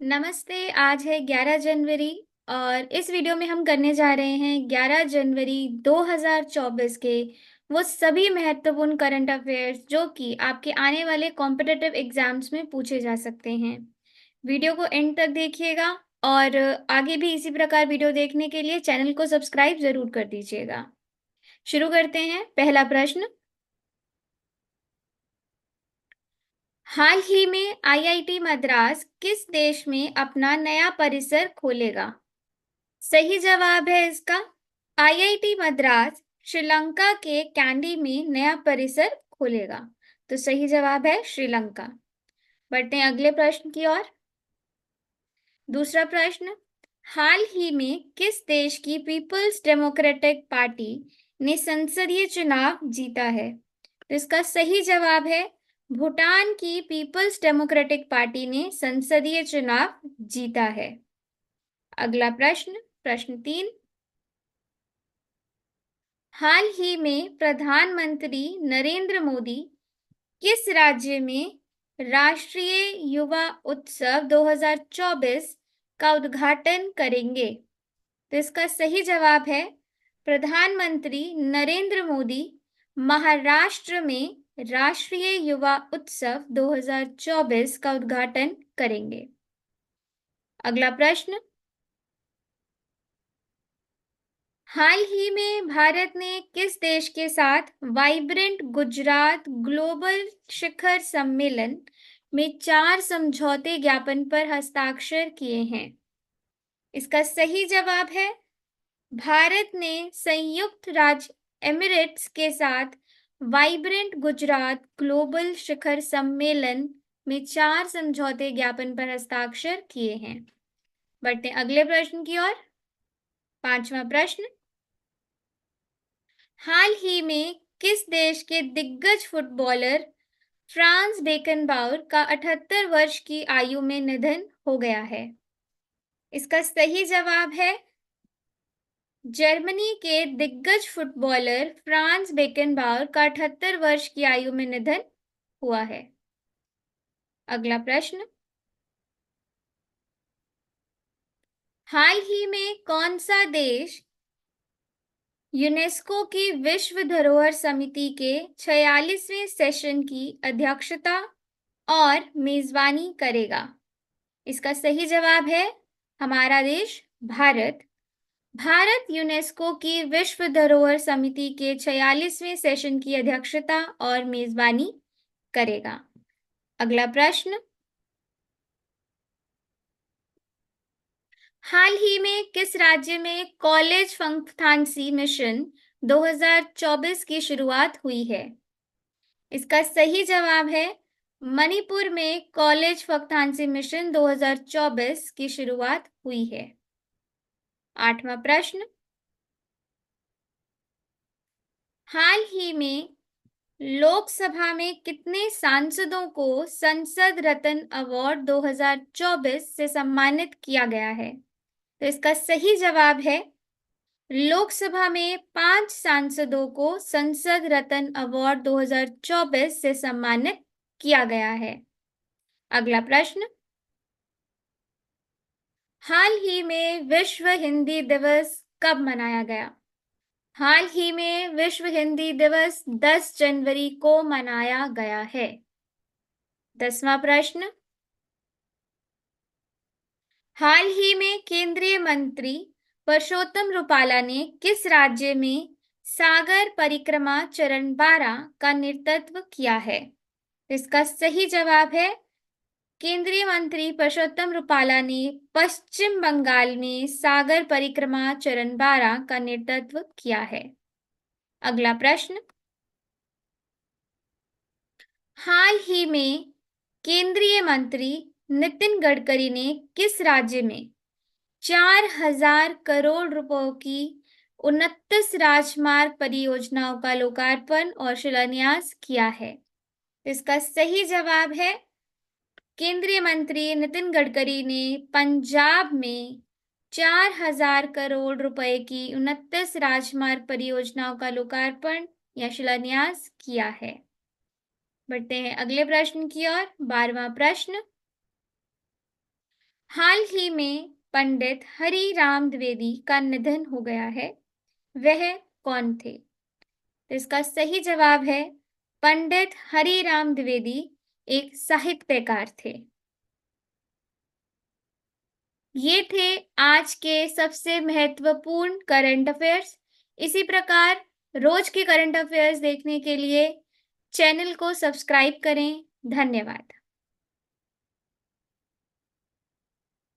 नमस्ते। आज है 11 जनवरी और इस वीडियो में हम करने जा रहे हैं 11 जनवरी 2024 के वो सभी महत्वपूर्ण करंट अफेयर्स जो कि आपके आने वाले कॉम्पिटिटिव एग्जाम्स में पूछे जा सकते हैं। वीडियो को एंड तक देखिएगा और आगे भी इसी प्रकार वीडियो देखने के लिए चैनल को सब्सक्राइब जरूर कर दीजिएगा। शुरू करते हैं। पहला प्रश्न, हाल ही में आईआईटी मद्रास किस देश में अपना नया परिसर खोलेगा? सही जवाब है इसका आईआईटी मद्रास श्रीलंका के कैंडी में नया परिसर खोलेगा। तो सही जवाब है श्रीलंका। बढ़ते हैं अगले प्रश्न की ओर। दूसरा प्रश्न, हाल ही में किस देश की पीपल्स डेमोक्रेटिक पार्टी ने संसदीय चुनाव जीता है? तो इसका सही जवाब है भूटान की पीपल्स डेमोक्रेटिक पार्टी ने संसदीय चुनाव जीता है। अगला प्रश्न, प्रश्न 3, हाल ही में प्रधानमंत्री नरेंद्र मोदी किस राज्य में राष्ट्रीय युवा उत्सव 2024 का उद्घाटन करेंगे? तो इसका सही जवाब है प्रधानमंत्री नरेंद्र मोदी महाराष्ट्र में राष्ट्रीय युवा उत्सव 2024 का उद्घाटन करेंगे। अगला प्रश्न, हाल ही में भारत ने किस देश के साथ वाइब्रेंट गुजरात ग्लोबल शिखर सम्मेलन में 4 समझौते ज्ञापन पर हस्ताक्षर किए हैं? इसका सही जवाब है भारत ने संयुक्त राज्य एमिरेट्स के साथ वाइब्रेंट गुजरात ग्लोबल शिखर सम्मेलन में 4 समझौते ज्ञापन पर हस्ताक्षर किए हैं। बढ़ते अगले प्रश्न की ओर। पांचवा प्रश्न, हाल ही में किस देश के दिग्गज फुटबॉलर फ्रांस बेकनबाउर का 78 वर्ष की आयु में निधन हो गया है? इसका सही जवाब है जर्मनी के दिग्गज फुटबॉलर फ्रांस बेकनबाउर का 78 वर्ष की आयु में निधन हुआ है। अगला प्रश्न, हाल ही में कौन सा देश यूनेस्को की विश्व धरोहर समिति के 46वें सेशन की अध्यक्षता और मेजबानी करेगा? इसका सही जवाब है हमारा देश भारत। भारत यूनेस्को की विश्व धरोहर समिति के 46वें सेशन की अध्यक्षता और मेजबानी करेगा। अगला प्रश्न, हाल ही में किस राज्य में कॉलेज फंगथांसी मिशन 2024 की शुरुआत हुई है? इसका सही जवाब है मणिपुर में कॉलेज फंगथांसी मिशन 2024 की शुरुआत हुई है। आठवां प्रश्न, हाल ही में लोकसभा में कितने सांसदों को संसद रत्न अवार्ड 2024 से सम्मानित किया गया है? तो इसका सही जवाब है लोकसभा में 5 सांसदों को संसद रत्न अवार्ड 2024 से सम्मानित किया गया है। अगला प्रश्न, हाल ही में विश्व हिंदी दिवस कब मनाया गया? हाल ही में विश्व हिंदी दिवस 10 जनवरी को मनाया गया है। 10वां प्रश्न, हाल ही में केंद्रीय मंत्री परषोत्तम रुपाला ने किस राज्य में सागर परिक्रमा चरण 12 का नेतृत्व किया है? इसका सही जवाब है केंद्रीय मंत्री परषोत्तम रुपाला ने पश्चिम बंगाल में सागर परिक्रमा चरण 12 का नेतृत्व किया है। अगला प्रश्न, हाल ही में केंद्रीय मंत्री नितिन गडकरी ने किस राज्य में 4,000 करोड़ रुपयों की 29 राजमार्ग परियोजनाओं का लोकार्पण और शिलान्यास किया है? इसका सही जवाब है केंद्रीय मंत्री नितिन गडकरी ने पंजाब में 4,000 करोड़ रुपए की 29 राजमार्ग परियोजनाओं का लोकार्पण या शिलान्यास किया है। बढ़ते हैं अगले प्रश्न की ओर। 12वां प्रश्न, हाल ही में पंडित हरि राम द्विवेदी का निधन हो गया है, वह कौन थे? तो इसका सही जवाब है पंडित हरि राम द्विवेदी एक साहित्यकार थे। ये थे आज के सबसे महत्वपूर्ण करंट अफेयर्स। इसी प्रकार रोज के करंट अफेयर्स देखने के लिए चैनल को सब्सक्राइब करें। धन्यवाद।